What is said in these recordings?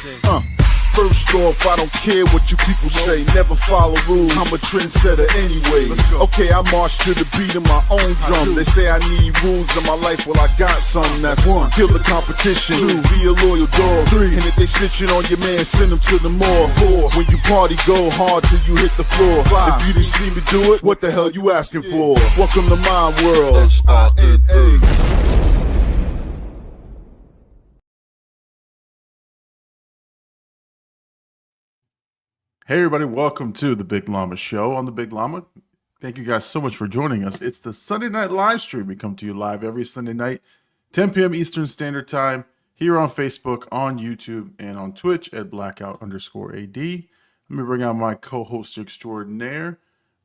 First off, I don't care what you people say. Never follow rules. I'm a trendsetter anyway. Okay, I march to the beat of my own drum. They say I need rules in my life. Well, I got some. That's one. Kill the competition. Two. Be a loyal dog. Three. And if they snitching on your man, send them to the mall. Four. When you party, go hard till you hit the floor. Five. If you didn't see me do it, what the hell you asking for? Welcome to my world. SINA. Hey everybody, welcome to the Big Llama Show on the Big Llama. Thank you guys so much for joining us. It's the Sunday night live stream. We come to you live every Sunday night, 10 p.m. Eastern Standard Time, here on Facebook, on YouTube, and on Twitch at blackout_AD. Let me bring out my co-host extraordinaire,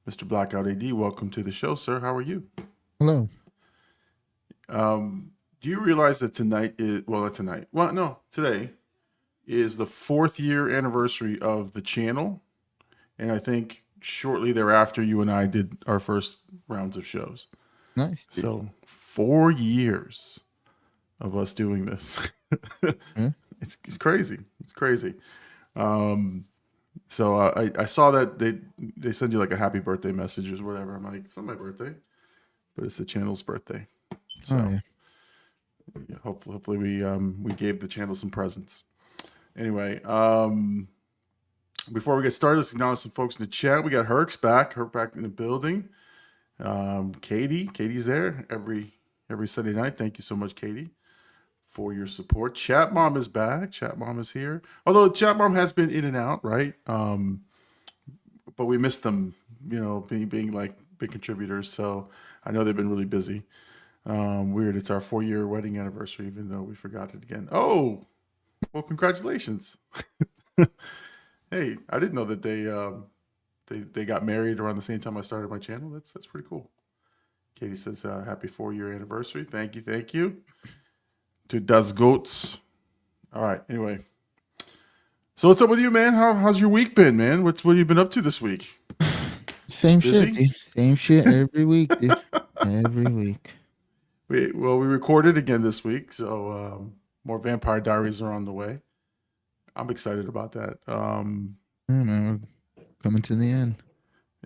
Mr. Blackout AD. Welcome to the show, sir. How are you? Hello. Do you realize that today is the 4th year anniversary of the channel, and I think shortly thereafter you and I did our first rounds of shows. Nice. So 4 years of us doing this. It's crazy. It's crazy. So I saw that they send you like a happy birthday message or whatever. I'm like, it's not my birthday, but it's the channel's birthday. So yeah, hopefully we gave the channel some presents. Anyway, before we get started, let's acknowledge some folks in the chat. We got Herc back in the building. Katie's there every Sunday night. Thank you so much, Katie, for your support. Chat Mom is back. Chat Mom is here. Although Chat Mom has been in and out, right? But we missed them, being like big contributors. So I know they've been really busy. Weird. It's our 4-year wedding anniversary, even though we forgot it again. Oh. Well, congratulations. Hey, I didn't know that they got married around the same time I started my channel. That's pretty cool. Katie says happy 4-year anniversary. Thank you. To Das Goats. All right. Anyway. So what's up with you, man? How's your week been, man? What have you been up to this week? Same shit, dude. Same shit every week, dude. Every week. We recorded again this week, so more Vampire Diaries are on the way. I'm excited about that. Man, we're coming to the end.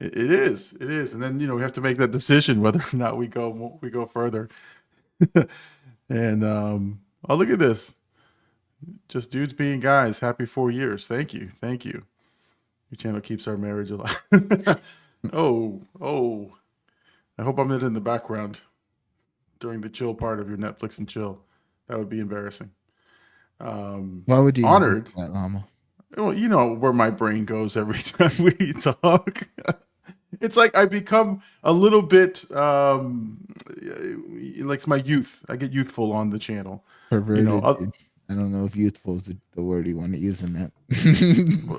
It is, and then we have to make that decision whether or not we go further. And oh, look at this, just dudes being guys. Happy 4 years. Thank you. Your channel keeps our marriage alive. oh, I hope I'm not in the background during the chill part of your Netflix and chill. That would be embarrassing. Why would you honored that, Llama? Well, you know where my brain goes every time we talk. It's like I become a little bit like my youth. I get youthful on the channel. Perverted. I don't know if youthful is the word you want to use in that.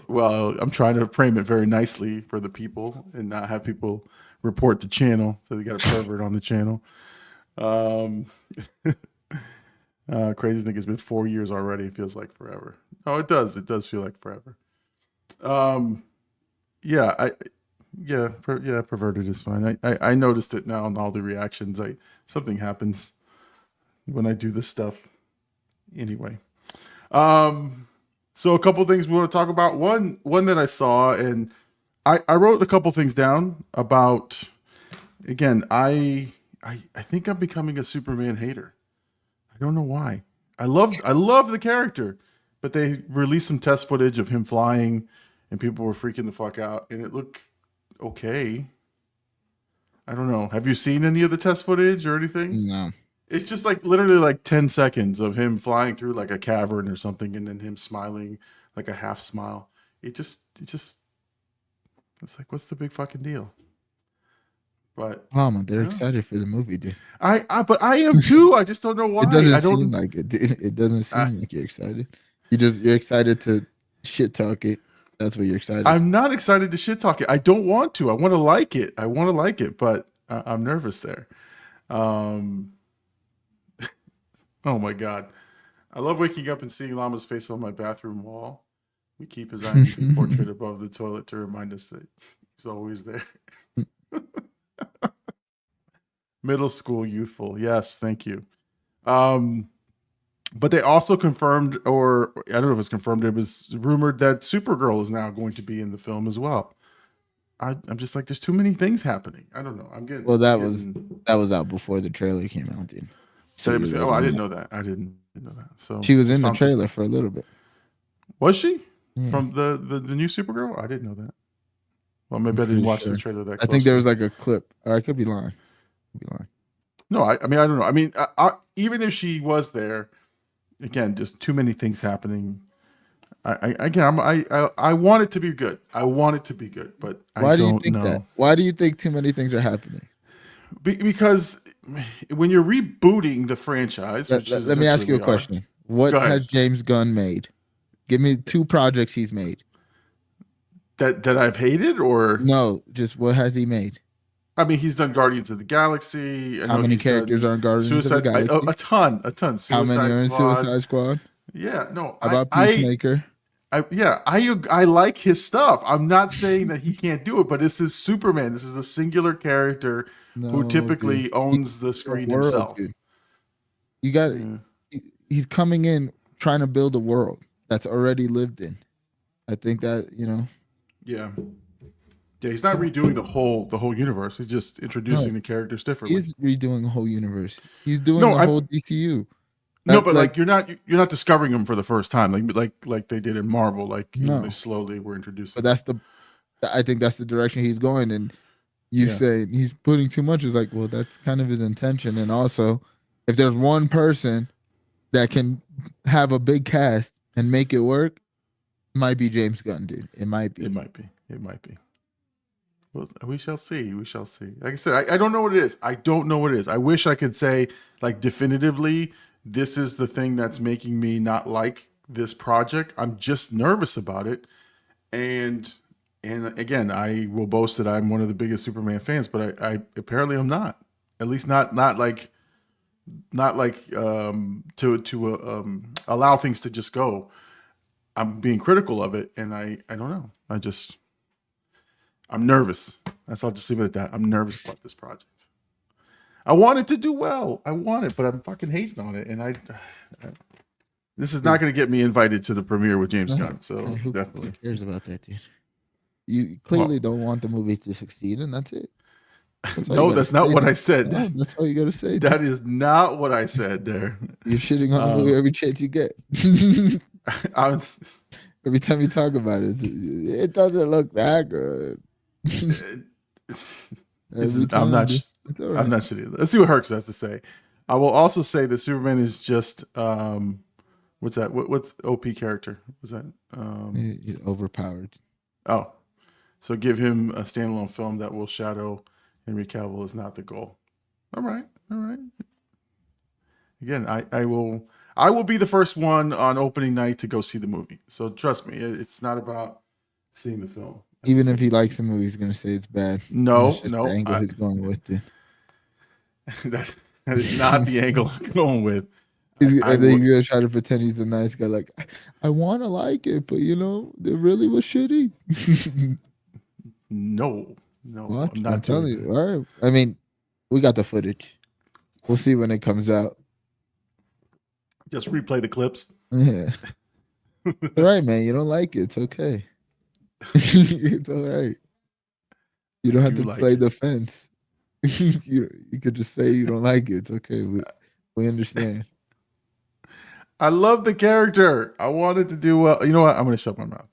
Well, I'm trying to frame it very nicely for the people and not have people report the channel. So they got a pervert on the channel. Crazy thing, it's been 4 years already. It feels like forever. Oh, it does feel like forever. Perverted is fine. I noticed it now in all the reactions. Something happens when I do this stuff. Anyway, so a couple things we want to talk about. One that I saw, and I wrote a couple things down about. Again, I think I'm becoming a Superman hater. I don't know why. I love the character, but they released some test footage of him flying, and people were freaking the fuck out, and it looked okay. I don't know. Have you seen any of the test footage or anything? No. It's just like literally like 10 seconds of him flying through like a cavern or something, and then him smiling like a half smile. It's like, what's the big fucking deal? But Llama, they're excited for the movie, dude. But I am too. I just don't know why. It doesn't seem like it. It doesn't seem like you're excited. You're excited to shit talk it. That's what you're excited. I'm not excited to shit talk it. I don't want to. I want to like it. But I'm nervous there. Oh my god, I love waking up and seeing Llama's face on my bathroom wall. We keep his IMDb portrait above the toilet to remind us that he's always there. Middle school youthful. Yes, thank you. But they also confirmed, or I don't know if it's confirmed, it was rumored that Supergirl is now going to be in the film as well. I'm just like, there's too many things happening. I don't know. Well, that was out before the trailer came out, dude. So I didn't know that. I didn't know that. So she was in the trailer for a little bit. Was she from the new Supergirl? I didn't know that. Well, maybe I didn't watch the trailer that closely. I think there was like a clip, or I could be lying. No, I mean, I don't know. I mean, even if she was there, again, just too many things happening. I want it to be good. I want it to be good, but why do you think that? Why do you think too many things are happening? Because when you're rebooting the franchise, let me ask you a question. What has James Gunn made? Give me 2 projects he's made. That I've hated, or no, just what has he made? I mean, he's done Guardians of the Galaxy. How many characters are in Guardians of the Galaxy? A ton. How many are in Suicide Squad? Yeah, no. How about Peacemaker? I like his stuff. I'm not saying that he can't do it, but this is Superman. This is a singular character who typically owns the screen himself. Dude. You got he's coming in trying to build a world that's already lived in. I think that, Yeah. Yeah, he's not redoing the whole universe. He's just introducing the characters differently. He's redoing the whole universe. He's doing the whole DCU. No, but like you're not discovering them for the first time, like they did in Marvel. Like they slowly were introduced. But I think that's the direction he's going. And you say he's putting too much. It's like, well, that's kind of his intention. And also, if there's one person that can have a big cast and make it work, it might be James Gunn, dude. It might be. It might be. Well, we shall see. We shall see. Like I said, I don't know what it is. I don't know what it is. I wish I could say like definitively, this is the thing that's making me not like this project. I'm just nervous about it. And again, I will boast that I'm one of the biggest Superman fans, but I apparently I'm not. At least not like to allow things to just go. I'm being critical of it, and I don't know. I'm nervous. I'll just leave it at that. I'm nervous about this project. I want it to do well. I want it, but I'm fucking hating on it. And this is not going to get me invited to the premiere with James Gunn. So who definitely cares about that, dude. You clearly don't want the movie to succeed, and that's it. No, that's not what I said. No, that's all you got to say. That is not what I said there. You're shitting on the movie every chance you get. Every time you talk about it, it doesn't look that good. I'm not shitting. Let's see what Herx has to say. I will also say that Superman is just what's that? What's OP character? Was that He's overpowered? Oh, so give him a standalone film that will shadow Henry Cavill is not the goal. All right. Again, I will be the first one on opening night to go see the movie. So trust me, it's not about seeing the film. Even if he likes the movie, he's gonna say it's bad. No. The angle he's going with it. that is not the angle I'm going with. He's gonna try to pretend he's a nice guy. Like, I want to like it, but it really was shitty. No. What? I'm telling you. All right. I mean, we got the footage. We'll see when it comes out. Just replay the clips. Yeah. All right, man. You don't like it. It's okay. It's all right. You don't have to play the fence. You could just say you don't like it. It's okay. We understand. I love the character. I wanted to do well. You know what? I'm going to shut my mouth.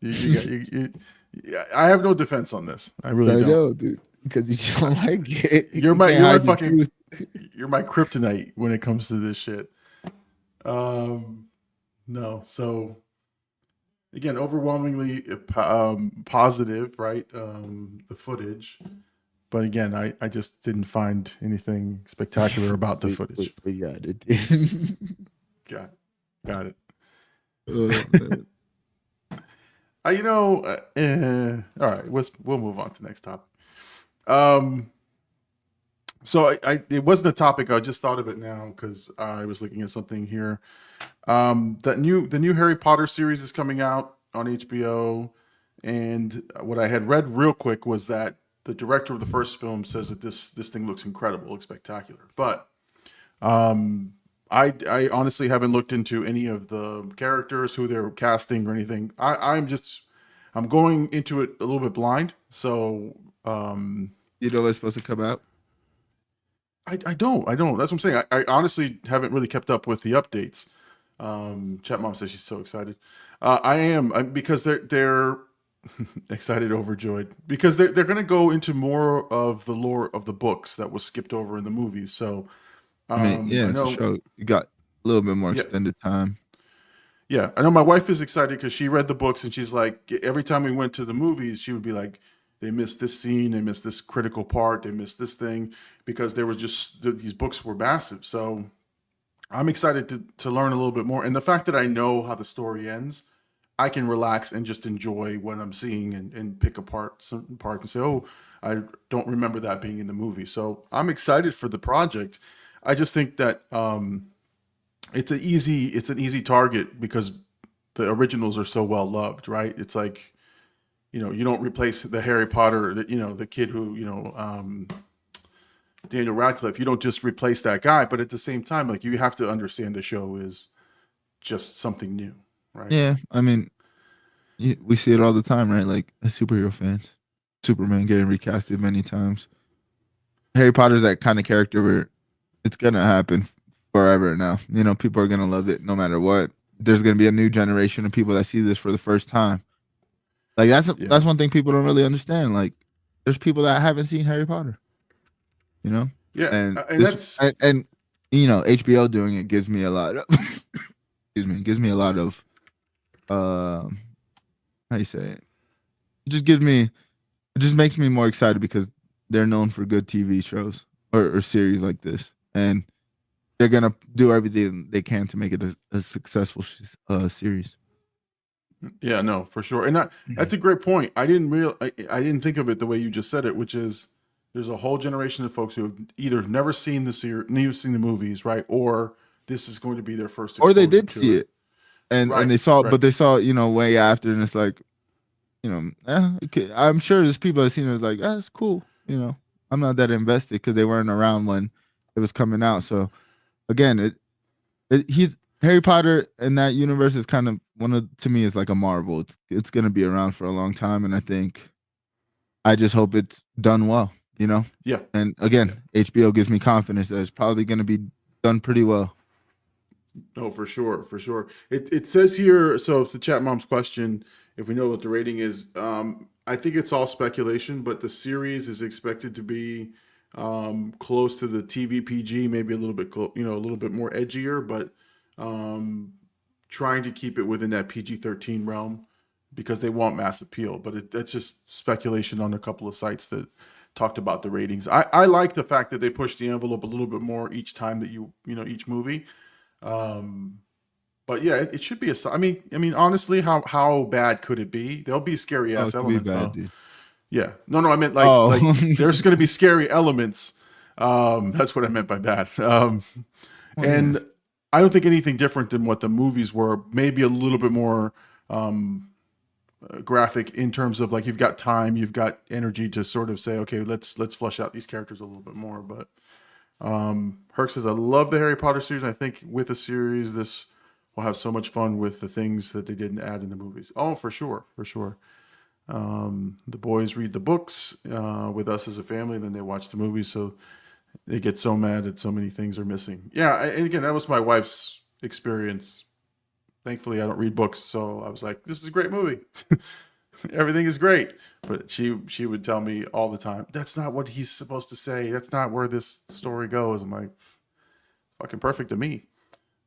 I have no defense on this. I really don't. I know, dude. Because you just don't like it. You're my kryptonite when it comes to this shit. No. So again, overwhelmingly positive, right? The footage. But again, I just didn't find anything spectacular about the footage. We got it. Got it. All right, we'll move on to the next topic. So it wasn't a topic. I just thought of it now because I was looking at something here. The new Harry Potter series is coming out on HBO, and what I had read real quick was that the director of the first film says that this thing looks incredible, looks spectacular. But I honestly haven't looked into any of the characters, who they're casting or anything. I'm going into it a little bit blind. So You know what's supposed to come out? I don't. That's what I'm saying. I honestly haven't really kept up with the updates. Chat mom says she's so excited. I am, because they're excited, overjoyed, because they're going to go into more of the lore of the books that was skipped over in the movies. So I mean, yeah, I it's a know. show. You got a little bit more Yeah, extended time. yeah. I know my wife is excited because she read the books, and she's like, every time we went to the movies, she would be like, they missed this scene, they missed this critical part, they missed this thing, because there was just these books were massive. So I'm excited to learn a little bit more. And the fact that I know how the story ends, I can relax and just enjoy what I'm seeing, and pick apart certain parts and say, oh, I don't remember that being in the movie. So I'm excited for the project. I just think that it's an easy target because the originals are so well loved, right? It's like, you don't replace the Harry Potter, the kid who, Daniel Radcliffe. You don't just replace that guy, but at the same time, like, you have to understand the show is just something new, right? Yeah, I mean, we see it all the time, right? Like, as superhero fans, Superman getting recasted many times. Harry Potter's that kind of character where it's gonna happen forever now. People are gonna love it no matter what. There's gonna be a new generation of people that see this for the first time. Like, that's Yeah. that's one thing people don't really understand. Like, there's people that haven't seen Harry Potter. Yeah, And and that's and HBO doing it gives me a lot of excuse me, gives me a lot of how you say it? It just makes me more excited because they're known for good TV shows or series like this, and they're gonna do everything they can to make it a successful series. yeah, no, for sure. And that's a great point. I didn't think of it the way you just said it, which is there's a whole generation of folks who have either never seen the series, never seen the movies, right? Or this is going to be their first Or they exposure did to see it. it, and Right, they saw, right. but they saw way after, and it's like, okay. I'm sure there's people that seen it, was like, it's cool. I'm not that invested because they weren't around when it was coming out. So again, he's Harry Potter, and that universe is kind of to me, is like a Marvel. It's gonna be around for a long time, and I just hope it's done well. Yeah. And again, HBO gives me confidence that it's probably gonna be done pretty well. No, for sure, for sure. It says here, so to chat mom's question, if we know what the rating is, I think it's all speculation, but the series is expected to be close to the TV PG, maybe a little bit, a little bit more edgier, but trying to keep it within that PG-13 realm because they want mass appeal. But that's just speculation on a couple of sites that talked about the ratings. I like the fact that they push the envelope a little bit more each time that each movie. But yeah, it should be I mean, honestly, how bad could it be? There'll be scary Oh, ass it could be elements bad, though. dude. Yeah, no, I meant like Oh, there's going to be scary elements. That's what I meant by bad. Well, And yeah. I don't think anything different than what the movies were. Maybe a little bit more graphic in terms of, like, you've got time, you've got energy to sort of say, okay, let's flesh out these characters a little bit more. But Herc says, I love the Harry Potter series. I think with a series, this will have so much fun with the things that they didn't add in the movies. Oh, for sure, for sure. The boys read the books with us as a family, then they watch the movies, so they get so mad that so many things are missing. Yeah, and again, that was my wife's experience. Thankfully, I don't read books, so I was like, "This is a great movie. Everything is great." But she would tell me all the time, "That's not what he's supposed to say. That's not where this story goes." I'm like, "Fucking perfect to me."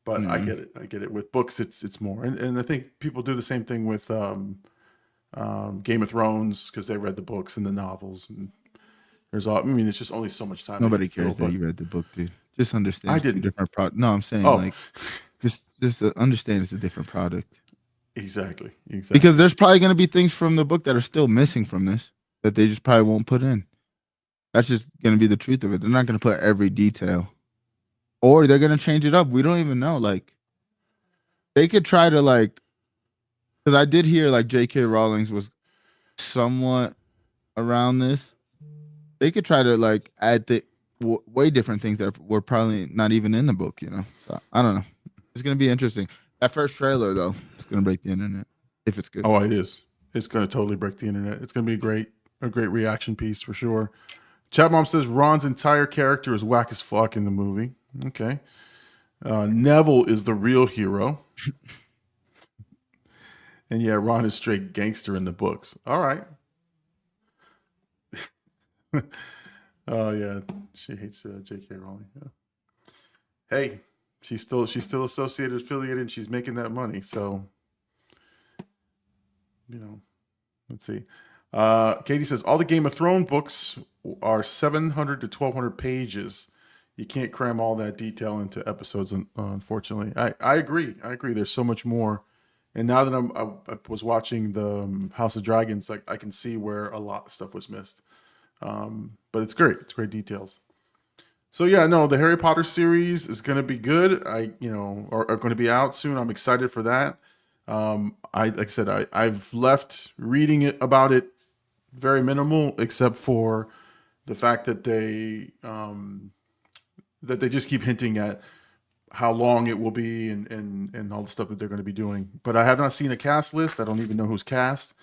But I get it. I get it. With books, it's more, and I think people do the same thing with Game of Thrones because they read the books and the novels, and there's all. I mean, it's just only so much time. Nobody fill, cares that but you read the book, dude. Just understand I it's a didn't. different product. No, I'm saying, Oh, like, just understand it's a different product. exactly. Because there's probably going to be things from the book that are still missing from this that they just probably won't put in. That's just going to be the truth of it. They're not going to put every detail, or they're going to change it up. We don't even know. Like, they could try to, like, because I did hear, like, J.K. Rowling's was somewhat around this. They could try to, like, way different things that were probably not even in the book. So I don't know. It's gonna be interesting. That first trailer though, it's gonna break the internet if it's good. Oh, it is. It's going to totally break the internet. It's going to be a great reaction piece for sure. Chat Mom says Ron's entire character is whack as fuck in the movie. Okay. Neville is the real hero. And yeah, Ron is straight gangster in the books. All right. Oh yeah, she hates J.K. Rowling. Yeah. Hey, she's still associated, affiliated, and she's making that money. So, let's see. Katie says all the Game of Thrones books are 700 to 1,200 pages. You can't cram all that detail into episodes, unfortunately. I agree. There's so much more. And now that I was watching the House of Dragons, like I can see where a lot of stuff was missed. But it's great. It's great details. So yeah, no, the Harry Potter series is going to be good. Are going to be out soon. I'm excited for that. Like I said, I've left reading about it very minimal, except for the fact that they just keep hinting at how long it will be and all the stuff that they're going to be doing. But I have not seen a cast list. I don't even know who's cast.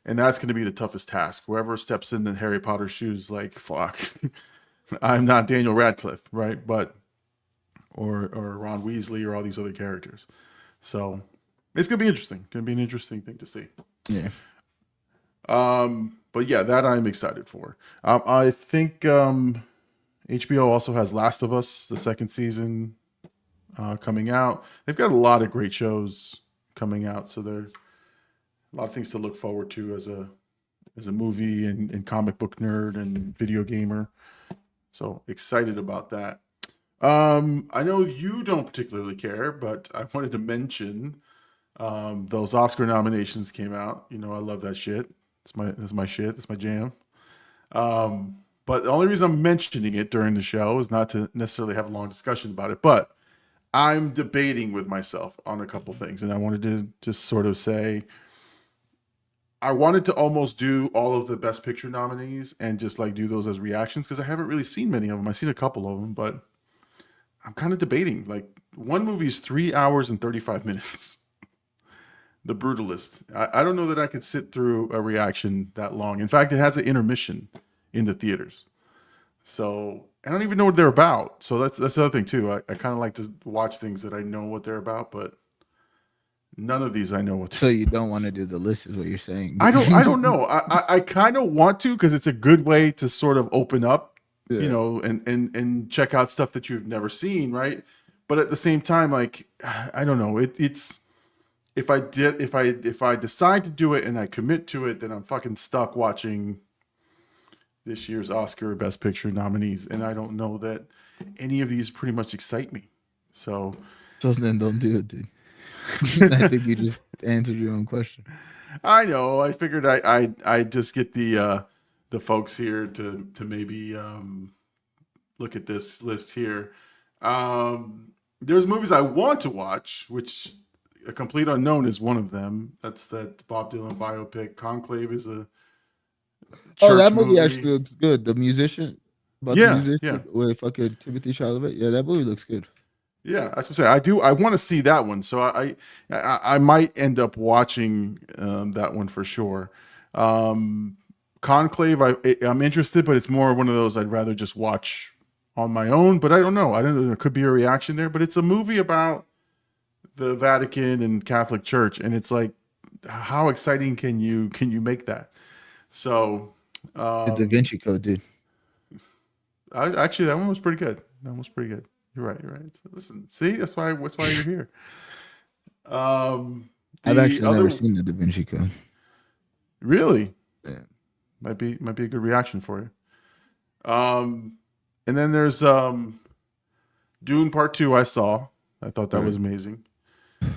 And that's going to be the toughest task. Whoever steps in the Harry Potter shoes, like, fuck, I'm not Daniel Radcliffe, right? Or Ron Weasley or all these other characters. So it's going to be interesting. Going to be an interesting thing to see. Yeah. But yeah, that I'm excited for. I think HBO also has Last of Us, the second season coming out. They've got a lot of great shows coming out. So there's a lot of things to look forward to as a movie and comic book nerd and video gamer. So excited about that. I know you don't particularly care, but I wanted to mention those Oscar nominations came out. I love that shit. It's my shit. It's my jam. But the only reason I'm mentioning it during the show is not to necessarily have a long discussion about it, but I'm debating with myself on a couple things, and I wanted to just sort of say I wanted to almost do all of the Best Picture nominees and just like do those as reactions because I haven't really seen many of them. I've seen a couple of them, but I'm kind of debating. Like one movie is 3 hours and 35 minutes. The Brutalist. I don't know that I could sit through a reaction that long. In fact, it has an intermission in the theaters. So I don't even know what they're about. So that's the other thing too. I kind of like to watch things that I know what they're about, but none of these I know what. So you don't want to do the list, is what you're saying? I don't know. I kind of want to because it's a good way to sort of open up, and check out stuff that you've never seen, right? But at the same time, like I don't know. It's if I decide to do it and I commit to it, then I'm fucking stuck watching this year's Oscar Best Picture nominees, and I don't know that any of these pretty much excite me. So then don't do it, dude. I think you just answered your own question. I know. I figured I just get the folks here to maybe look at this list here. There's movies I want to watch, which A Complete Unknown is one of them. That's that Bob Dylan biopic. Conclave is a that movie actually looks good. The musician, the musician with fucking Timothy Chalamet. Yeah, that movie looks good. Yeah, that's what I'm saying. I want to see that one, so I might end up watching that one for sure. Conclave, I'm interested, but it's more one of those I'd rather just watch on my own. But I don't know. There could be a reaction there, but it's a movie about the Vatican and Catholic Church, and it's like, how exciting can you make that? So, the Da Vinci Code, dude. Actually, that one was pretty good. You're right. So listen, see, that's why you're here. I've actually never seen the Da Vinci Code. Really? Yeah. Might be a good reaction for you. And then there's Dune Part 2 I saw. I thought that was amazing.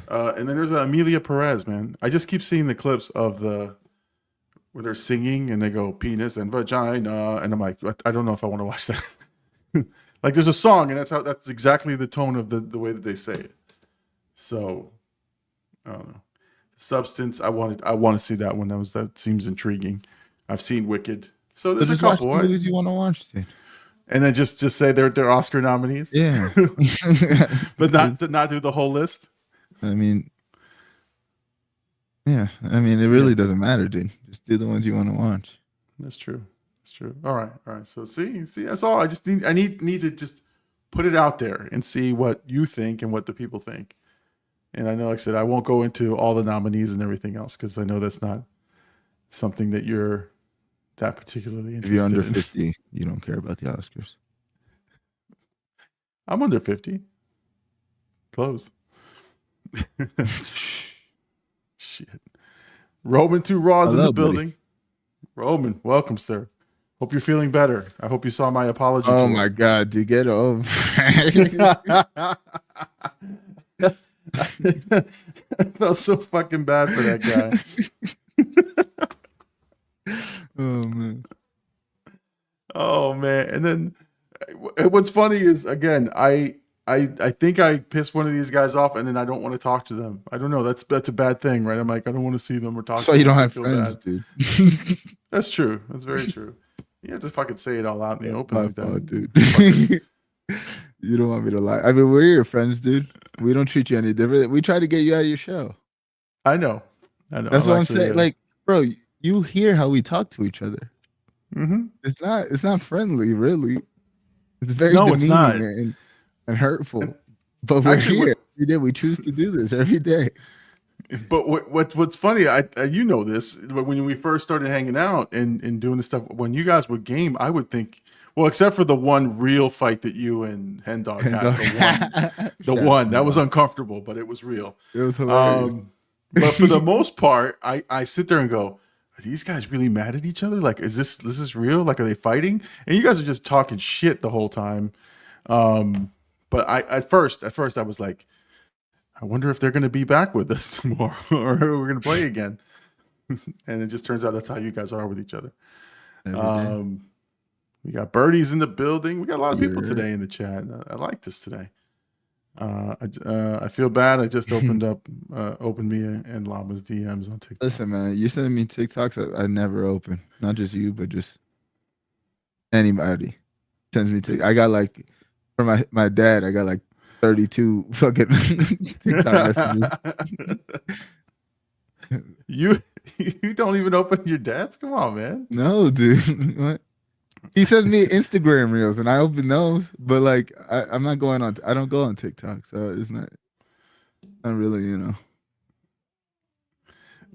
And then there's Amelia Perez, man. I just keep seeing the clips of where they're singing and they go penis and vagina, and I'm like, I don't know if I want to watch that. Like there's a song, and that's exactly the tone of the way that they say it. So I don't know. Substance, I want to see that one. That seems intriguing. I've seen Wicked. So there's a couple. Movies you want to watch, dude. And then just say they're Oscar nominees. Yeah. But not do the whole list. I mean, yeah. I mean, it really doesn't matter, dude. Just do the ones you want to watch. That's true. That's true. All right. So see, that's all. I need to just put it out there and see what you think and what the people think. And I know, like I said, I won't go into all the nominees and everything else because I know that's not something that you're that particularly interested in. If you're under 50, you don't care about the Oscars. I'm under 50. Close. Shit. Roman 2 Raws in the building. Roman, welcome, sir. Hope you're feeling better. I hope you saw my apology. Oh my God, dude, get over. I felt so fucking bad for that guy. Oh man. Oh man. And then what's funny is, again, I think I pissed one of these guys off and then I don't want to talk to them. I don't know. That's a bad thing, right? I'm like, I don't want to see them or talk to them. So you don't have friends, dude. That's true. That's very true. You have to fucking say it all out in the open like that. Dude. You don't want me to lie. I mean, we're your friends, dude. We don't treat you any different. We try to get you out of your show. I know. That's what I'm saying. Like, bro, you hear how we talk to each other. Mm-hmm. It's not friendly, really. It's very it's not. and hurtful. But we're here every day. We choose to do this every day. But what's funny, you know this, but when we first started hanging out and doing this stuff, when you guys were game, I would think, well, except for the one real fight that you and Hen Dog had, the one that was uncomfortable, but it was real. It was hilarious. But for the most part, I sit there and go, are these guys really mad at each other? Like, is this real? Like, are they fighting? And you guys are just talking shit the whole time. But at first I was like, I wonder if they're going to be back with us tomorrow or we're going to play again. And it just turns out that's how you guys are with each other. We got birdies in the building. We got a lot of people today in the chat. I like this today. I feel bad. I just opened me and Llama's DMs on TikTok. Listen, man, you're sending me TikToks I never open. Not just you, but just anybody sends me TikTok. I got like, for my dad, I got like 32 fucking TikTok messages. You don't even open your dad's? Come on, man. No, dude. What? He sends me Instagram reels and I open those, but like I'm not going on. I don't go on TikTok, so it's not really, you know.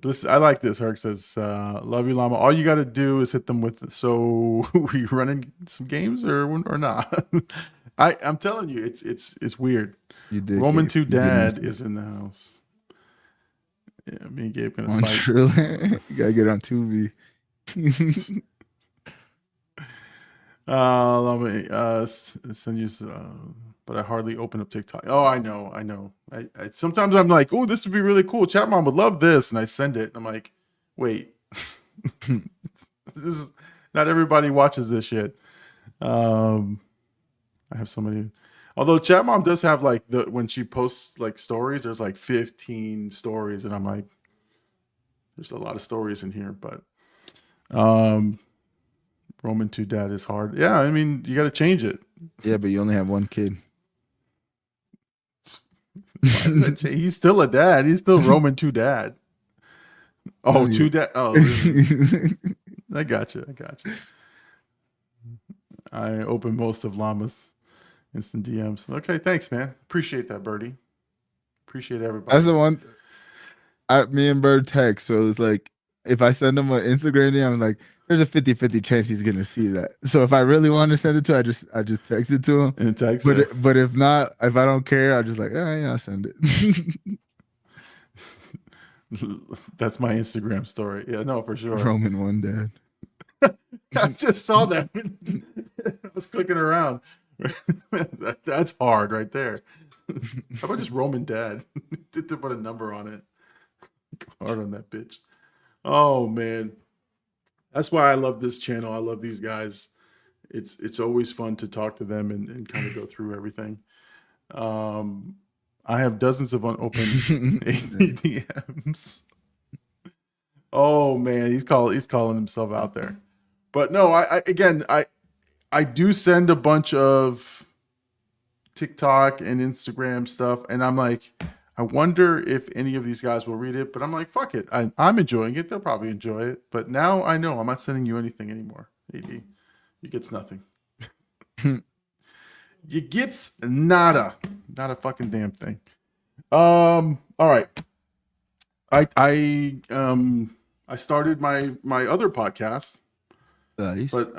Listen, I like this. Herc says, "Love you, Llama. All you got to do is hit them with." So, we running some games or not? I'm telling you, it's weird. Roman 2 Dad is in the house. Yeah, me and Gabe gonna fight. Triller. You gotta get on Tubi. Let me send you. But I hardly open up TikTok. Oh, I know. I sometimes I'm like, oh, this would be really cool. Chat Mom would love this, and I send it. And I'm like, wait, this is not everybody watches this shit. I have so many. Although Chat Mom does have like when she posts like stories, there's like 15 stories, and I'm like, there's a lot of stories in here. But Roman 2 Dad is hard. Yeah, I mean, you got to change it. Yeah, but you only have one kid. He's still a dad. He's still Roman 2 Dad. Oh, 2 Dad. Oh, I got you. I open most of Llama's instant DMs. Okay, thanks, man. Appreciate that, Birdie. Appreciate everybody. That's the one. Me and Bird text, so it's like if I send him an Instagram DM, I'm like, there's a 50-50 chance he's gonna see that. So if I really want to send it to him, I just text it to him. And text but if not, if I don't care, I'm just like, yeah, I'll send it. That's my Instagram story. Yeah, no, for sure. Roman 1 Dad. I just saw that. I was clicking around. That's hard right there. How about just Roman Dad? Did to put a number on it. Hard on that bitch. Oh man. That's why I love this channel. I love these guys. It's always fun to talk to them and kind of go through everything. I have dozens of unopened ADMs. Oh man, he's calling himself out there. But no, I I do send a bunch of TikTok and Instagram stuff, and I'm like, I wonder if any of these guys will read it. But I'm like, fuck it. I'm enjoying it. They'll probably enjoy it. But now I know I'm not sending you anything anymore. AD, you gets nothing. You gets nada, not a fucking damn thing. All right. I started my other podcast, Nice. but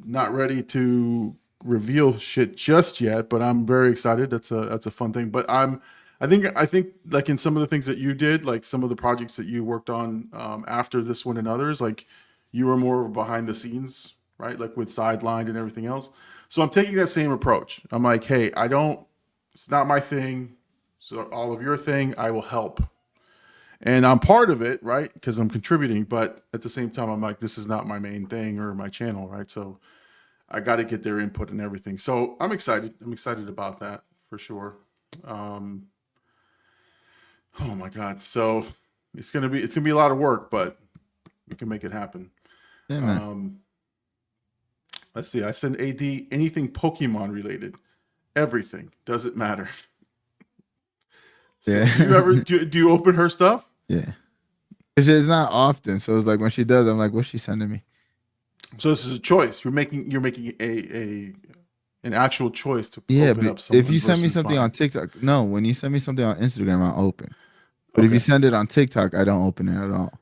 not ready to reveal shit just yet. But I'm very excited. That's a fun thing. But I think like in some of the things that you did, like some of the projects that you worked on after this one and others, like you were more behind the scenes, right? Like with Sidelined and everything else. So I'm taking that same approach. I'm like, hey, it's not my thing. So all of your thing, I will help. And I'm part of it, right? Because I'm contributing. But at the same time, I'm like, this is not my main thing or my channel, right? So I got to get their input and everything. So I'm excited. I'm excited about that for sure. Oh my God. So it's gonna be a lot of work, but we can make it happen. Yeah, man. Let's see. I send AD anything Pokemon related. Everything. Doesn't matter. So Yeah. do you ever do you open her stuff? Yeah. It's not often, so it's like when she does, I'm like, what's she sending me? So this is a choice. You're making an actual choice to open up but if you send me something on TikTok, no, when you send me something on Instagram, I'll open. But if you send it on TikTok, I don't open it at all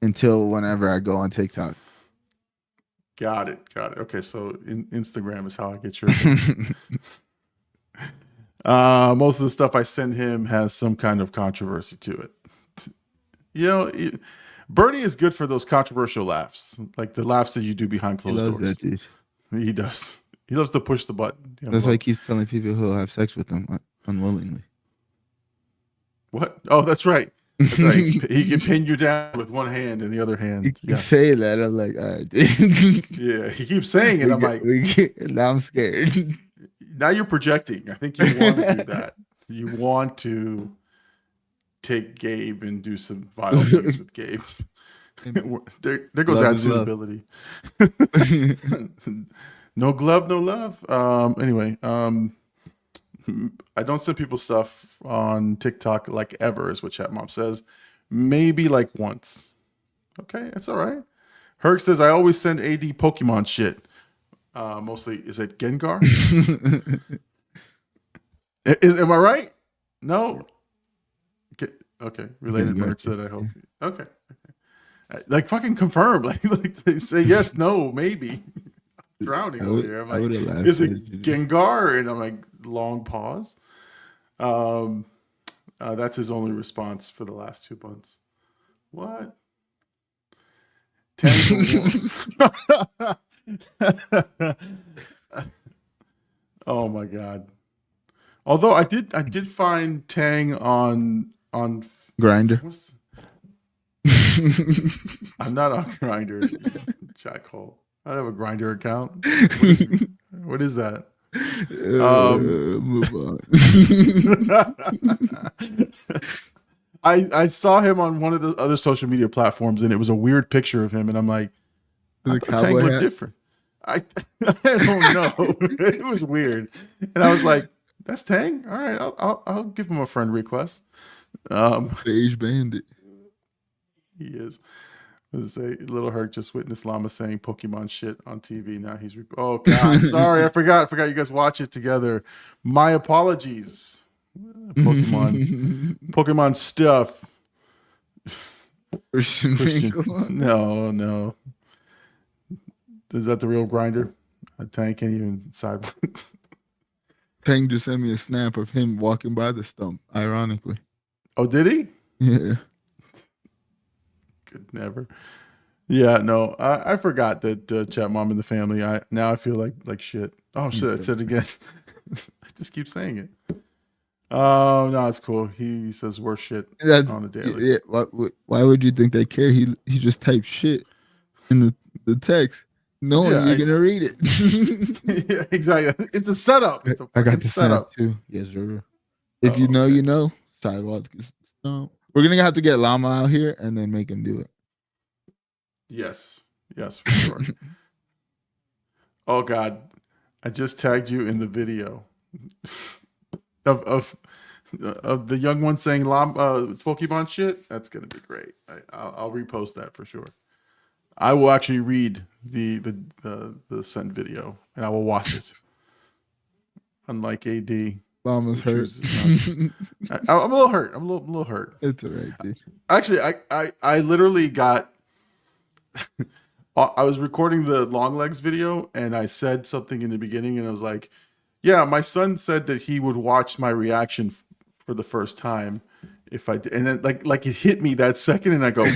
until whenever I go on TikTok. Got it. Okay, so Instagram is how I get your most of the stuff I send him has some kind of controversy to it. You know, Bernie is good for those controversial laughs, like the laughs that you do behind closed doors. That dude. He does. He loves to push the button. That's why he keeps telling people he'll have sex with them unwillingly. What? Oh, that's right. That's right. He can pin you down with one hand and the other hand. You say that, I'm like, all right, dude. Yeah, he keeps saying it. I'm like, now I'm scared. Now you're projecting. I think you want to do that. You want to take Gabe and do some vile things with Gabe. There goes ad suitability. No glove, no love. Anyway, I don't send people stuff on TikTok like ever, is what Chat Mom says. Maybe like once. Okay, that's all right. Herc says, I always send AD Pokemon shit. Mostly, is it Gengar? Am I right? No? Okay, related Merc said, I hope. Okay. Like fucking confirm. Like they say yes, no, maybe. I'm drowning over here. I'm like, is it Gengar? And I'm like, long pause. That's his only response for the last 2 months. What? Oh my God. Although I did find Tang on Grinder. I'm not on Grinder. Jack Hole. I have a Grinder account. What is that? Move on. I saw him on one of the other social media platforms, and it was a weird picture of him, and I'm like, Tang looked different. I don't know. It was weird, and I was like, "That's Tang. All right, I'll give him a friend request." Beige Bandit. He is. Let's say Little Herc just witnessed Llama saying Pokemon shit on TV. Now he's oh God, sorry, I forgot you guys watch it together. My apologies. Pokemon stuff. Christian. No. Is that the real Grinder? A Tank can't even side. Tang just sent me a snap of him walking by the stump, ironically. Oh, did he? Yeah. Could never. Yeah, no, I forgot that Chat Mom and the family. Now I feel like shit. Oh shit, I said it again. I just keep saying it. Oh no, it's cool. He says worse shit on the daily. Yeah, why would you think they care? He just types shit in the text, knowing you're gonna read it. Yeah, exactly. It's a setup. It's a I got the setup too. Yes, sir. If you know, you know. Sidewalk. No. We're gonna have to get Llama out here and then make him do it. Yes, for sure. Oh God, I just tagged you in the video of the young one saying Pokemon shit. That's gonna be great. I'll repost that for sure. I will actually read the sent video and I will watch it. Unlike AD, Llama's hurt. I'm a little hurt. I'm a little hurt. It's alright, dude. Actually, I literally got. I was recording the long legs video and I said something in the beginning and I was like, "Yeah, my son said that he would watch my reaction for the first time if I did," and then like it hit me that second and I go,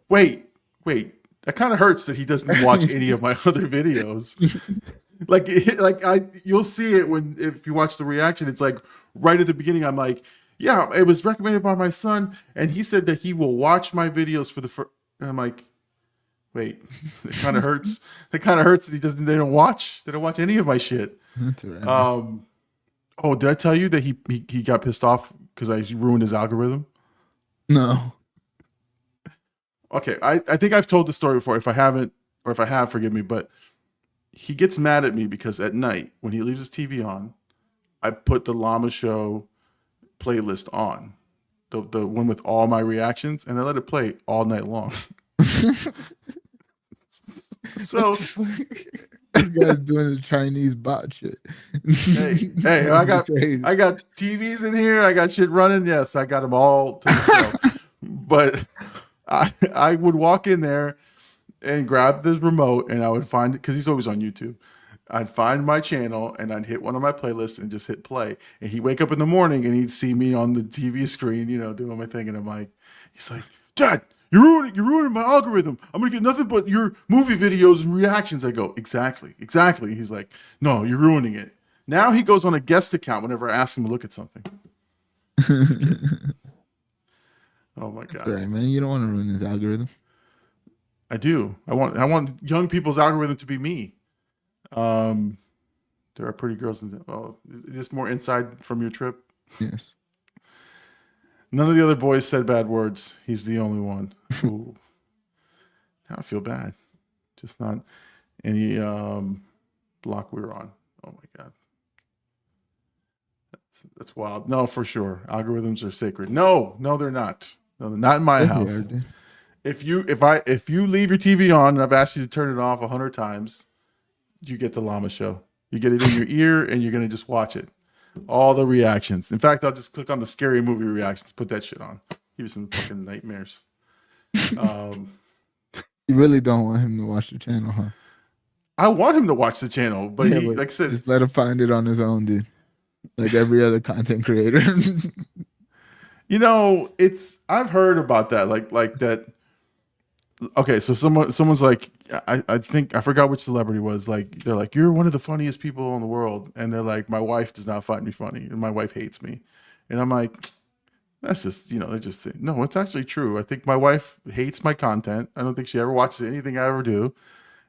"Wait, that kind of hurts that he doesn't watch any of my other videos." You'll see it if you watch the reaction. It's like right at the beginning. I'm like, "Yeah, it was recommended by my son, and he said that he will watch my videos for the first." And I'm like, "Wait, it kind of hurts. It kind of hurts that they don't watch any of my shit." That's right. Oh, did I tell you that he got pissed off because I ruined his algorithm? No. Okay, I think I've told the story before. If I haven't, or if I have, forgive me, but he gets mad at me because at night when he leaves his TV on, I put the Llama Show playlist on, the one with all my reactions, and I let it play all night long. So this guy's doing the Chinese bot shit. hey, I got TVs in here. I got shit running. Yes, I got them all to myself. But I would walk in there and grab this remote, and I would find it because he's always on YouTube. I'd find my channel and I'd hit one of my playlists and just hit play. And he'd wake up in the morning and he'd see me on the TV screen, doing my thing. And he's like, "Dad, you're ruining my algorithm. I'm gonna get nothing but your movie videos and reactions." I go, exactly. He's like, "No, you're ruining it." Now he goes on a guest account whenever I ask him to look at something. Oh my God. All right, man. You don't want to ruin his algorithm. I do. I want young people's algorithm to be me. There are pretty girls in there. Oh, is this more inside from your trip? Yes. None of the other boys said bad words. He's the only one. Ooh. Now I feel bad. Just not any block we were on. Oh my God. That's wild. No, for sure. Algorithms are sacred. No, they're not. No, they're not in my house. If you leave your TV on and I've asked you to turn it off 100 times, you get the Llama Show. You get it in your ear and you're gonna just watch it. All the reactions. In fact, I'll just click on the scary movie reactions, put that shit on. Give you some fucking nightmares. You really don't want him to watch the channel, huh? I want him to watch the channel, but Yeah, he, but like I said, just let him find it on his own, dude. Like every other content creator. I've heard about that. Like that. Okay, so someone's like, I think I forgot which celebrity was like, they're like, "You're one of the funniest people in the world," and they're like, "My wife does not find me funny, and my wife hates me," and I'm like, that's just they just say, no, it's actually true. I think my wife hates my content. I don't think she ever watches anything I ever do,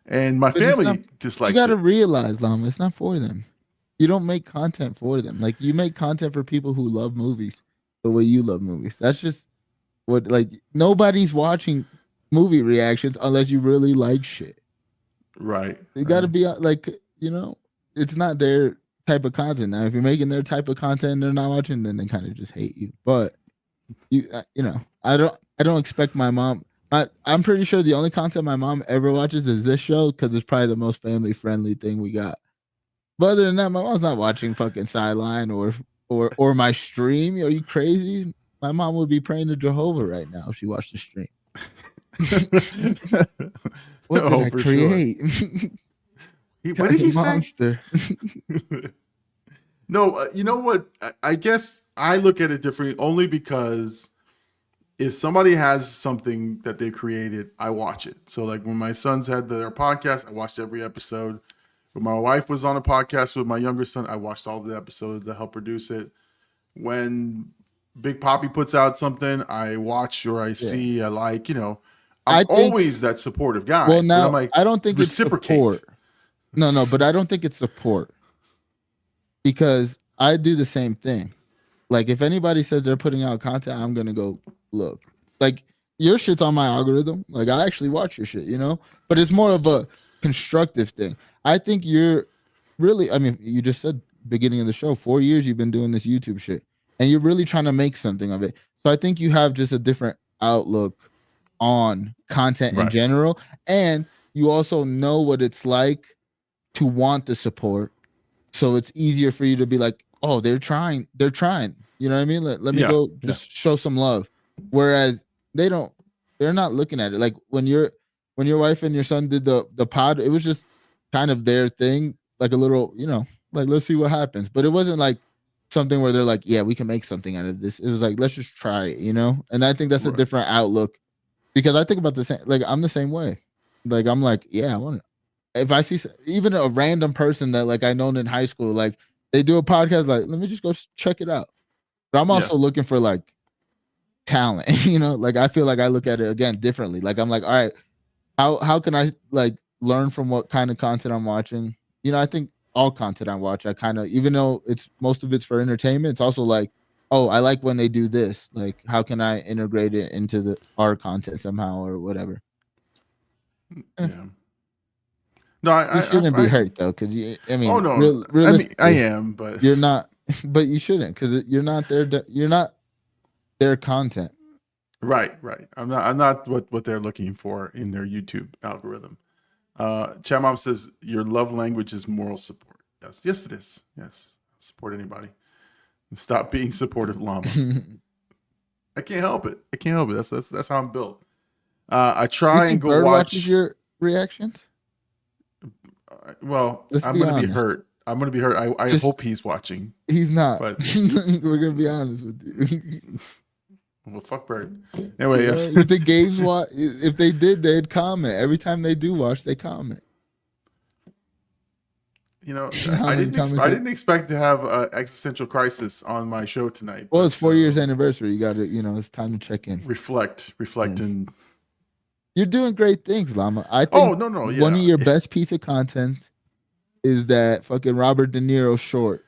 and my family dislikes it. You gotta realize, Llama, it's not for them. You don't make content for them. Like you make content for people who love movies the way you love movies. That's just what nobody's watching movie reactions unless you really like shit. Right. You got to be it's not their type of content. Now, if you're making their type of content and they're not watching, then they kind of just hate you. But I don't expect my mom. I'm pretty sure the only content my mom ever watches is this show because it's probably the most family friendly thing we got. But other than that, my mom's not watching fucking Sideline or my stream. Are you crazy? My mom would be praying to Jehovah right now if she watched the stream. What did I create? Sure. What did he monster. Say? No, you know what? I guess I look at it differently only because if somebody has something that they created, I watch it. So like when my sons had their podcast, I watched every episode. When my wife was on a podcast with my younger son, I watched all the episodes. I helped produce it. When Big Poppy puts out something, I watch or I see, I like, I'm always that supportive guy. Well, now I don't think it's support. No, but I don't think it's support because I do the same thing. Like if anybody says they're putting out content, I'm gonna go look. Like your shit's on my algorithm. Like I actually watch your shit, but it's more of a constructive thing. I think you're really, I mean, you just said beginning of the show, 4 years you've been doing this YouTube shit and you're really trying to make something of it. So I think you have just a different outlook on content in Right. general. And you also know what it's like to want the support. So it's easier for you to be like, oh, they're trying. You know what I mean? Let me Yeah, go just show some love. Whereas they're not looking at it. Like when your wife and your son did the pod, it was just kind of their thing, like a little, like let's see what happens. But it wasn't like something where they're like, yeah, we can make something out of this. It was like, let's just try it, And I think that's a Right. different outlook because I think about the same, like I'm the same way. Like I'm like, yeah, I want to. If I see even a random person that like I known in high school, like they do a podcast, like let me just go check it out. But I'm also looking for like talent, like I feel like I look at it again differently. Like I'm like, all right, how can I like learn from what kind of content I'm watching? I think all content I watch, I kind of, even though it's most of it's for entertainment, it's also like, oh, I like when they do this. Like, how can I integrate it into our content somehow or whatever? Yeah. No, You shouldn't be hurt though, because I mean, oh no, I am, but you're not. But you shouldn't, because you're not their. You're not their content. Right. I'm not what they're looking for in their YouTube algorithm. Chat Mom says your love language is moral support. Yes, it is. Yes, support anybody. Stop being supportive, Llama. I can't help it. That's how I'm built. I try and go Bird watch your reactions. Well, I'm going to be hurt. I hope he's watching. He's not. But we're going to be honest with you. Well, fuck Bird. Anyway, if the games watch, if they did, they'd comment. Every time they do watch, they comment. I didn't expect to have an existential crisis on my show tonight. Well, it's 4 years anniversary. You got to, it's time to check in. Reflect, and you're doing great things, Llama. I think. Oh no, yeah. One of your best piece of content is that fucking Robert De Niro short.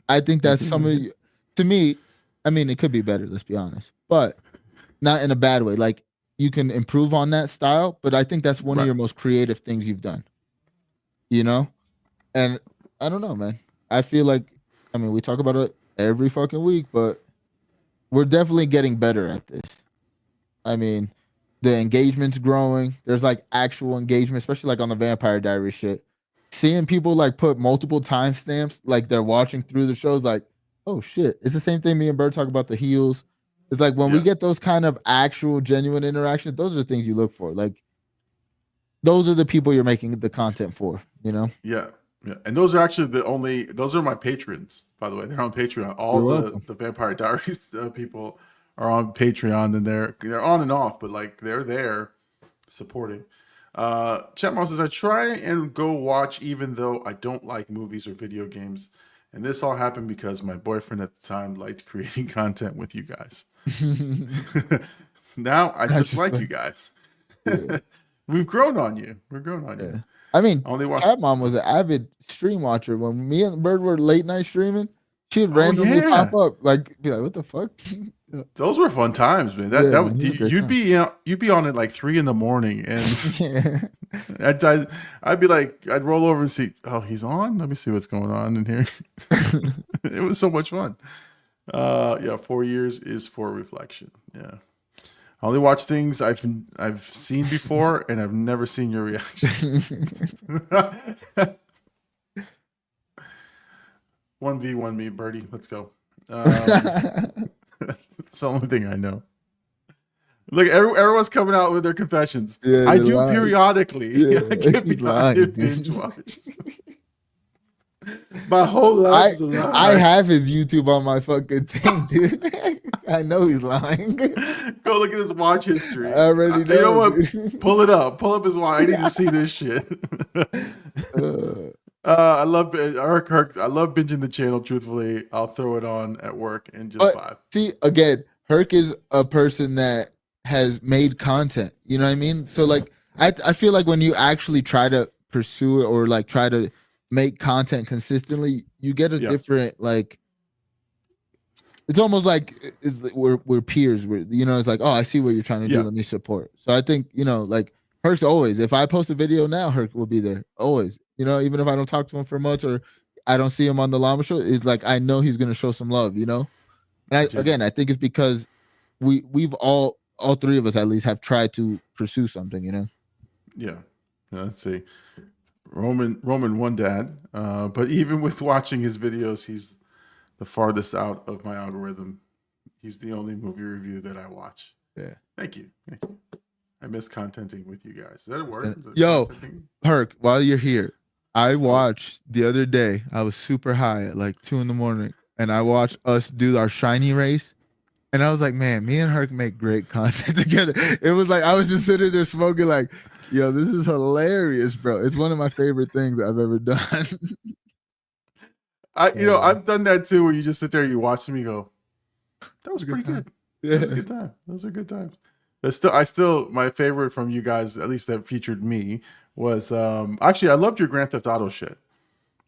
I think that's some of you. To me, I mean, it could be better. Let's be honest, but not in a bad way. Like you can improve on that style, but I think that's one of your most creative things you've done. And I don't know, man. I feel like, I mean, we talk about it every fucking week, but we're definitely getting better at this. I mean, the engagement's growing. There's like actual engagement, especially like on the Vampire Diaries shit. Seeing people like put multiple timestamps, like they're watching through the shows, like, oh shit. It's the same thing me and Bird talk about the heels. It's like when we get those kind of actual genuine interactions, those are the things you look for. Like those are the people you're making the content for, Yeah. And those are actually those are my patrons, by the way. They're on Patreon. All the Vampire Diaries people are on Patreon, and they're on and off, but like they're there supporting. Chat Mom says, I try and go watch even though I don't like movies or video games. And this all happened because my boyfriend at the time liked creating content with you guys. Now I just like you guys. Yeah. We've grown on you. Yeah. I mean, Cat Mom was an avid stream watcher. When me and Bird were late night streaming, she would randomly pop up, like, be like, "What the fuck?" Those were fun times, man. You'd be on at like 3 a.m, and I'd be like, I'd roll over and see, oh, he's on. Let me see what's going on in here. It was so much fun. 4 years is for reflection. Yeah. I only watch things I've seen before, and I've never seen your reaction. 1v1 me, Birdie. Let's go. It's the only thing I know. Look, everyone's coming out with their confessions. Yeah, I do lying. Periodically. Yeah, I give me binge watch. My whole life is a lie. I have his YouTube on my fucking thing, dude. I know he's lying. Go look at his watch history. I already know. You know what? Pull it up. Pull up his watch. I need to see this shit. I love Herc. I love binging the channel. Truthfully, I'll throw it on at work and just vibe. See, again, Herc is a person that has made content. You know what I mean? So like, I feel like when you actually try to pursue it or like try to make content consistently, you get a different like. It's almost like we're peers. It's like, oh, I see what you're trying to do. Let me support. So I think like Herc's always. If I post a video now, Herc will be there always. You know, even if I don't talk to him for much or I don't see him on the Llama show, it's like I know he's gonna show some love. You know, and Yeah. again, I think it's because we've all three of us at least have tried to pursue something. You know. Yeah. Let's see. Roman won dad, but even with watching his videos, he's the farthest out of my algorithm. He's the only movie review that I watch. Yeah. Thank you. I miss contenting with you guys. Is that a word? Yo, contenting? Herc, while you're here, I watched the other day. I was super high at like 2 a.m, and I watched us do our shiny race. And I was like, man, me and Herc make great content together. It was like I was just sitting there smoking, like, yo, this is hilarious, bro. It's one of my favorite things I've ever done. I've done that too, where you just sit there, you watch me go, that was pretty good. Yeah. That was a good time. Those are good times. I still my favorite from you guys, at least that featured me, was actually I loved your Grand Theft Auto shit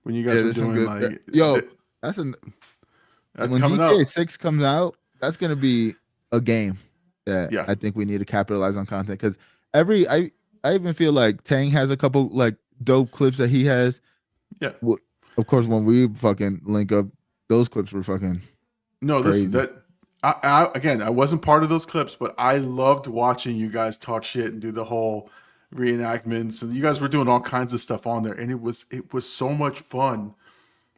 when you guys were doing like that's when coming GTA up. 6 comes out, that's gonna be a game that Yeah. I think we need to capitalize on content because I even feel like Tang has a couple like dope clips that he has. Yeah. Of course, when we fucking link up, those clips were fucking crazy. Listen, that again, I wasn't part of those clips, but I loved watching you guys talk shit and do the whole reenactments, and you guys were doing all kinds of stuff on there, and it was so much fun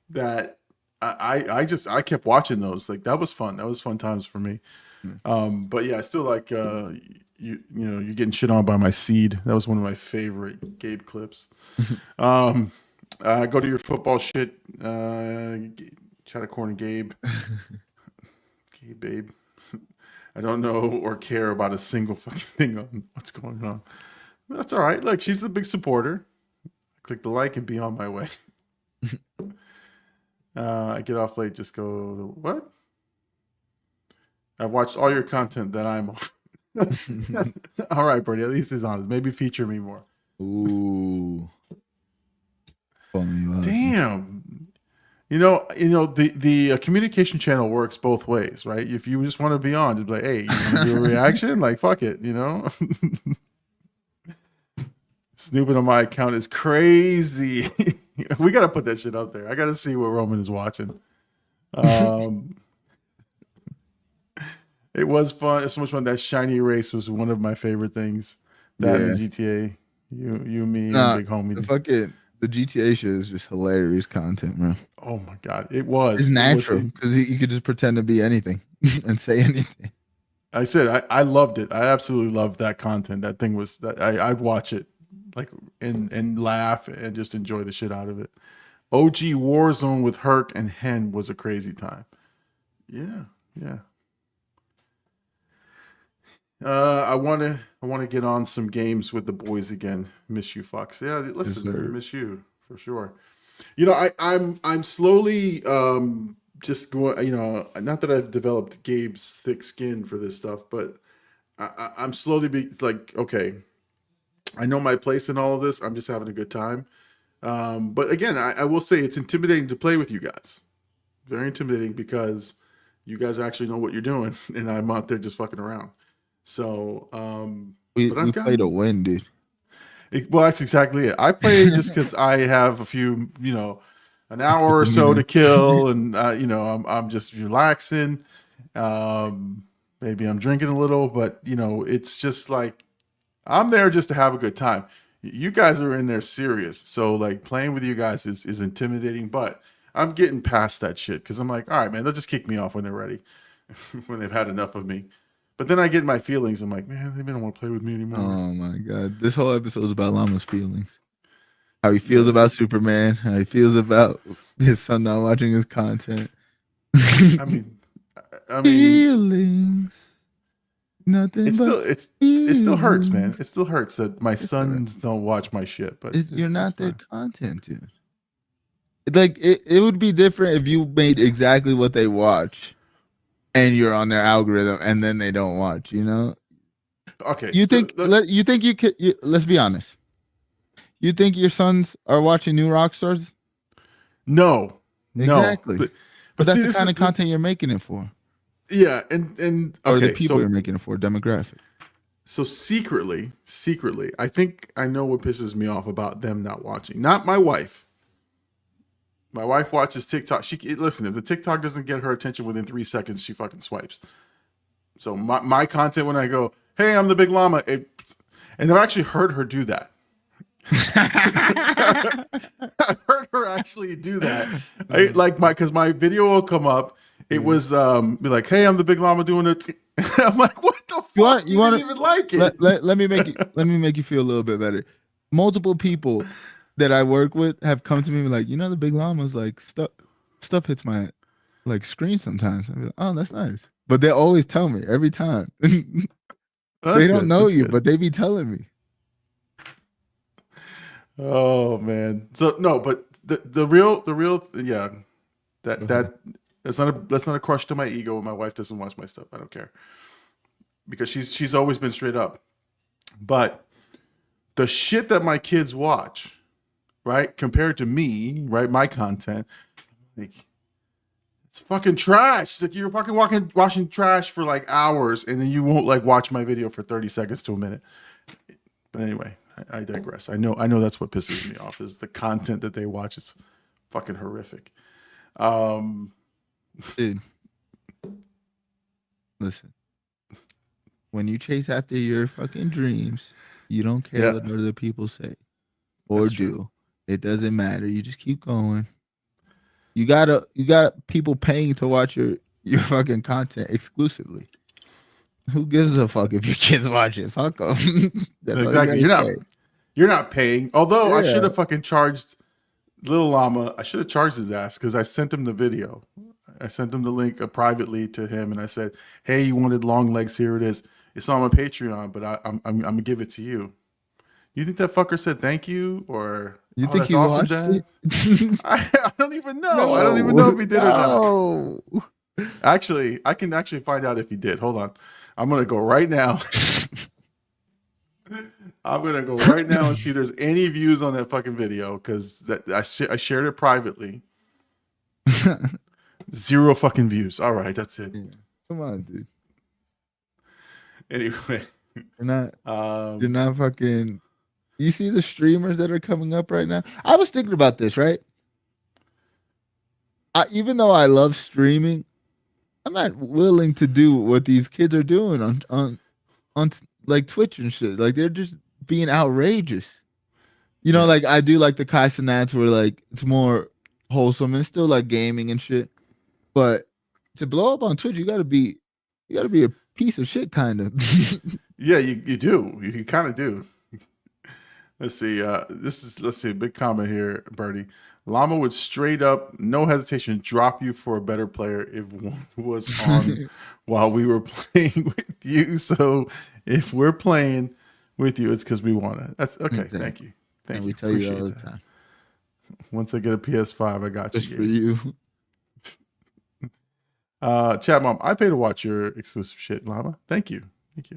that I kept watching those. Like that was fun. That was fun times for me. But yeah, I still like you're getting shit on by my seed. That was one of my favorite Gabe clips. Go to your football shit. Chat a corner, Gabe. Okay, babe. I don't know or care about a single fucking thing on what's going on. That's all right. Look, she's a big supporter. Click the like and be on my way. I get off late. Just go to what? I've watched all your content that I'm on. All right, Birdie. At least he's honest. Maybe feature me more. Ooh. Damn. The communication channel works both ways, right? If you just want to be on, just be like, hey, you want to do a reaction? Like, fuck it, Snooping on my account is crazy. We got to put that shit up there. I got to see what Roman is watching. It was fun. It's so much fun. That shiny race was one of my favorite things. That and GTA. You, me, and Big Homie. The GTA shit is just hilarious content, bro. Oh my god, it was. It's natural because you could just pretend to be anything and say anything. I said I loved it. I absolutely loved that content. That thing was that I'd watch it like and laugh and just enjoy the shit out of it. OG Warzone with Herc and Hen was a crazy time. Yeah. I want to get on some games with the boys again. Miss you, Fox. Yeah, listen, Yes, miss you for sure. I'm slowly just going. Not that I've developed Gabe's thick skin for this stuff, but I'm slowly like, okay, I know my place in all of this. I'm just having a good time. But again, I will say it's intimidating to play with you guys. Very intimidating because you guys actually know what you're doing, and I'm out there just fucking around. So, we play to win, dude. Well, that's exactly it. I play just because I have a few, an hour or so to kill, and I'm just relaxing. Maybe I'm drinking a little, but it's just like I'm there just to have a good time. You guys are in there serious, so like playing with you guys is intimidating, but I'm getting past that shit because I'm like, all right, man, they'll just kick me off when they're ready, when they've had enough of me. But then I get my feelings. I'm like, man, they don't want to play with me anymore. Oh my god, this whole episode is about Llama's feelings. How he feels about Superman. How he feels about his son not watching his content. I mean, feelings. Nothing. It still hurts, man. It still hurts that my sons don't watch my shit. But you're not their content, dude. Like it would be different if you made exactly what they watch. And you're on their algorithm, and then they don't watch. Okay. You think you could? Let's be honest. You think your sons are watching New Rockstars? No, exactly. But that's the kind of content you're making it for. Yeah, and or the people you're making it for, demographic. So secretly, I think I know what pisses me off about them not watching. Not my wife. My wife watches TikTok. Listen, if the TikTok doesn't get her attention within 3 seconds, she fucking swipes. So my content when I go, hey, I'm the big llama, and I've actually heard her do that. I heard her actually do that. Because my video will come up. It was be like, hey, I'm the big llama doing it. I'm like, what the fuck? You didn't even like it. Let me make you feel a little bit better. Multiple people that I work with have come to me and be like, the big llama's like stuff hits my like screen sometimes. I'm like, oh, that's nice. But they always tell me every time. They don't know you, but they be telling me. Oh man. So no, but the real yeah. That's not a crush to my ego when my wife doesn't watch my stuff. I don't care. Because she's always been straight up. But the shit that my kids watch, right, compared to me, right, my content, like it's fucking trash. It's like you're fucking washing trash for like hours, and then you won't like watch my video for 30 seconds to a minute. But anyway, I digress. I know that's what pisses me off is the content that they watch is fucking horrific. Dude, listen. When you chase after your fucking dreams, you don't care what other people say or do. It doesn't matter. You just keep going. You got people paying to watch your fucking content exclusively. Who gives a fuck if your kids watch it? Fuck them. Exactly. You're not paying. Although I should have fucking charged Little Llama. I should have charged his ass because I sent him the video. I sent him the link privately to him, and I said, "Hey, you wanted long legs? Here it is. It's on my Patreon, but I'm gonna give it to you." You think that fucker said thank you, or you think he awesome, watched it? I don't even know. No, I don't even know if he did or not. No. Actually, I can actually find out if he did. Hold on, I'm gonna go right now. I'm gonna go right now and see if there's any views on that fucking video because I shared it privately. 0 fucking views. All right, that's it. Yeah. Come on, dude. Anyway, you're not fucking. You see the streamers that are coming up right now? I was thinking about this, right? Even though I love streaming, I'm not willing to do what these kids are doing on like Twitch and shit. Like they're just being outrageous. Like I do like the Kai Cenats where like it's more wholesome and still like gaming and shit. But to blow up on Twitch, you gotta be a piece of shit, kind of. Yeah, you do. You kind of do. Let's see. Let's see. A big comment here, Birdie. Llama would straight up, no hesitation, drop you for a better player if one was on while we were playing with you. So if we're playing with you, it's because we want it. That's okay. Exactly. Thank you. Thank you. We tell you all the time. Once I get a PS5, I got just you. For you. Chat Mom, I pay to watch your exclusive shit, Llama. Thank you.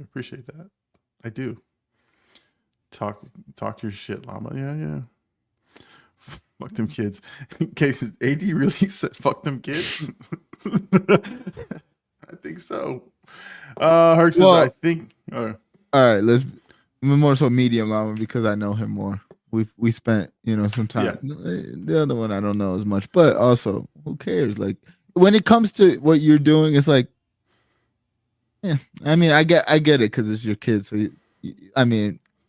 Appreciate that. I do. Talk your shit, Llama. Yeah. Fuck them kids. In case AD really said fuck them kids. I think so. Herc says I think. All right, let's more so medium Llama because I know him more. We spent some time. Yeah. The other one I don't know as much, but also who cares? Like when it comes to what you're doing, it's like, yeah. I mean, I get it because it's your kids. So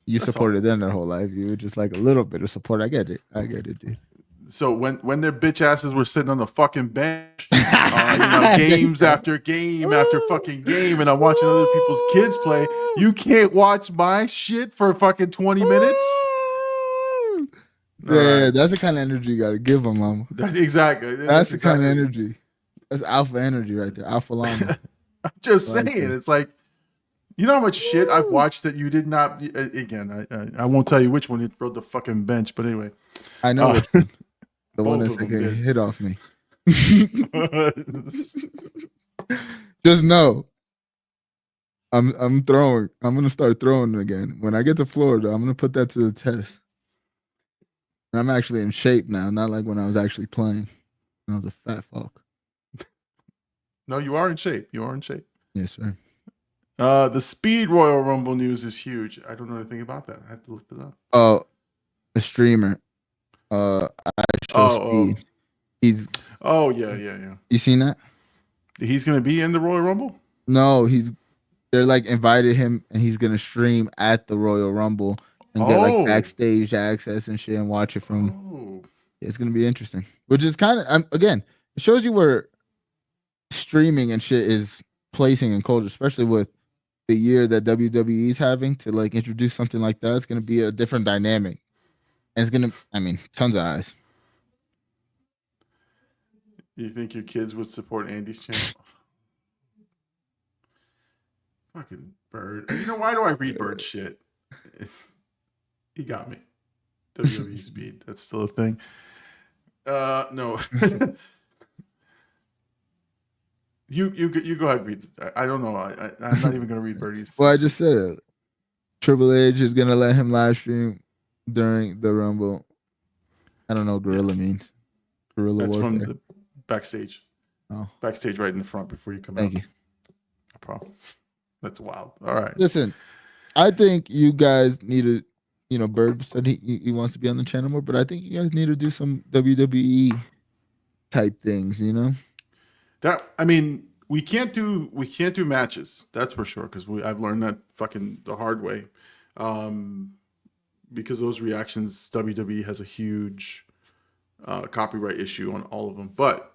you supported them their whole life. You were just like a little bit of support. I get it, dude. So when their bitch asses were sitting on the fucking bench, games after game after fucking game, and I'm watching other people's kids play, you can't watch my shit for fucking 20 minutes. Yeah, that's the kind of energy you gotta give them, Mama. Exactly. That's the kind of energy. That's alpha energy right there, alpha llama. I'm just saying, it's like, you know how much shit I've watched that you did not. Again, I won't tell you which one you rode the fucking bench, but anyway, I know which one. The one that's like a hit off me. Just know, I'm throwing. I'm gonna start throwing again. When I get to Florida, I'm gonna put that to the test. And I'm actually in shape now, not like when I was actually playing. When I was a fat fuck. No, you are in shape. You are in shape. Yes, sir. The Speed Royal Rumble news is huge. I don't know anything about that. I have to look it up. Oh, the streamer. Oh, Speed. He's. oh, yeah. You seen that? He's gonna be in the Royal Rumble. No, they're like invited him and he's gonna stream at the Royal Rumble and get like backstage access and shit and watch it from. Oh. It's gonna be interesting, which is kind of again, it shows you where streaming and shit is placing in culture, especially with the year that WWE is having to like introduce something like that. It's gonna be a different dynamic, and it's gonna, I mean, tons of eyes. You think your kids would support Andy's channel? Fucking Bird. You know, why do I read Bird shit? He got me. WWE Speed. That's still a thing. No. You go ahead and read. I don't know. I'm not even going to read Birdie's. Well, I just said it. Triple H is going to let him live stream during the Rumble. I don't know what Gorilla means. Gorilla That's Warfare. from the backstage. Oh. Backstage right in the front before you come out. Thank you. No problem. That's wild. All right. Listen, I think you guys need to, you know, Bird said he wants to be on the channel more, but I think you guys need to do some WWE type things, you know? That, I mean, we can't do matches. That's for sure, because I've learned that fucking the hard way. Because those reactions, WWE has a huge copyright issue on all of them. But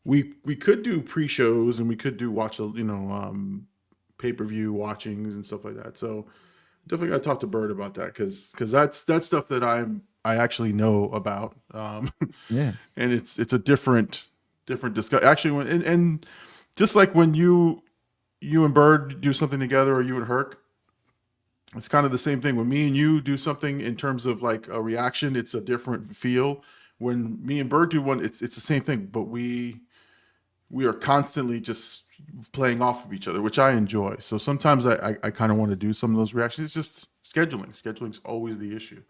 we could do pre-shows and we could do pay-per-view watchings and stuff like that. So definitely got to talk to Bird about that, because that's stuff that I actually know about. Yeah, and it's a different discussion. Actually, and just like when you and Bird do something together, or you and Herc, it's kind of the same thing. When me and you do something in terms of like a reaction, it's a different feel. When me and Bird do one, it's the same thing, but we are constantly just playing off of each other, which I enjoy. So sometimes I kind of want to do some of those reactions. It's just scheduling. Scheduling's always the issue.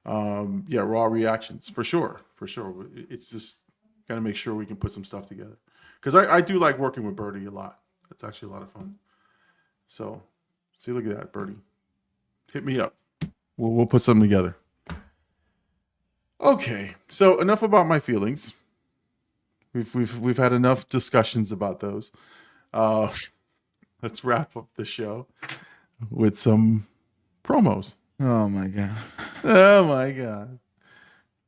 Yeah, raw reactions for sure. It's just gotta make sure we can put some stuff together, because I do like working with Birdie a lot. It's actually a lot of fun. So see, look at that, Birdie. Hit me up. We'll put something together. Okay, so enough about my feelings. We've had enough discussions about those. Let's wrap up the show with some promos. Oh my god. Oh my god.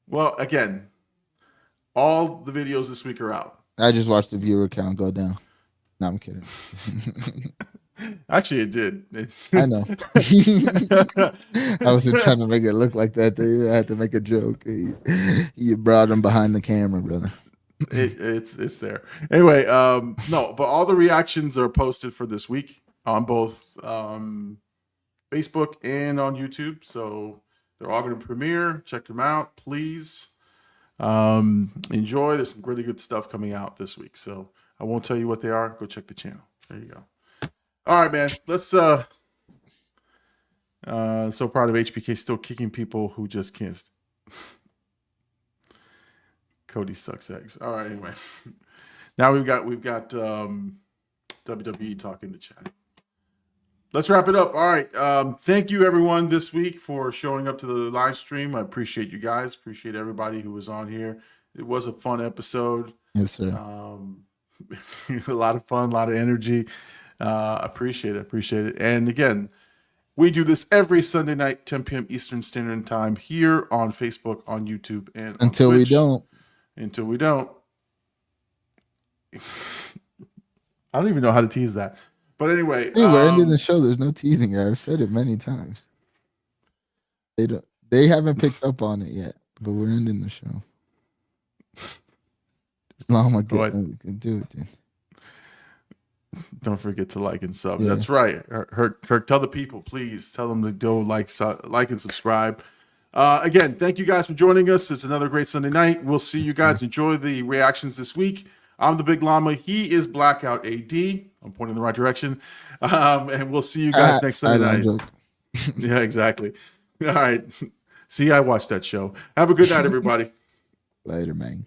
Well, again, all the videos this week are out. I just watched the viewer count go down. No, I'm kidding. Actually, it did. I know. I wasn't trying to make it look like that. I had to make a joke. You brought him behind the camera, brother. It's there. Anyway, no, but all the reactions are posted for this week on both Facebook and on YouTube. So they're all going to premiere. Check them out, please. Enjoy. There's some really good stuff coming out this week. So I won't tell you what they are. Go check the channel. There you go. All right, man. Let's so proud of HBK still kicking people who just can't. Cody sucks eggs. All right, anyway. Now we've got WWE talking to chat. Let's wrap it up. All right. Thank you everyone this week for showing up to the live stream. I appreciate you guys. Appreciate everybody who was on here. It was a fun episode. Yes, sir. A lot of fun, a lot of energy. Appreciate it. And again, we do this every Sunday night, 10 p.m. Eastern Standard Time, here on Facebook, on YouTube, and on until Twitch. we don't. Until we don't. I don't even know how to tease that. But anyway. Hey, we're ending the show. There's no teasing it. I've said it many times. They haven't picked up on it yet, but we're ending the show. Llama can do it, dude. Don't forget to like and sub. Yeah. That's right. Herc, tell the people, please. Tell them to go like and subscribe. Again, thank you guys for joining us. It's another great Sunday night. We'll see you guys. Enjoy the reactions this week. I'm the Big Llama. He is Blackout AD. I'm pointing in the right direction. And we'll see you guys next Sunday night. Yeah, exactly. All right. See, I watched that show. Have a good night, everybody. Later, man.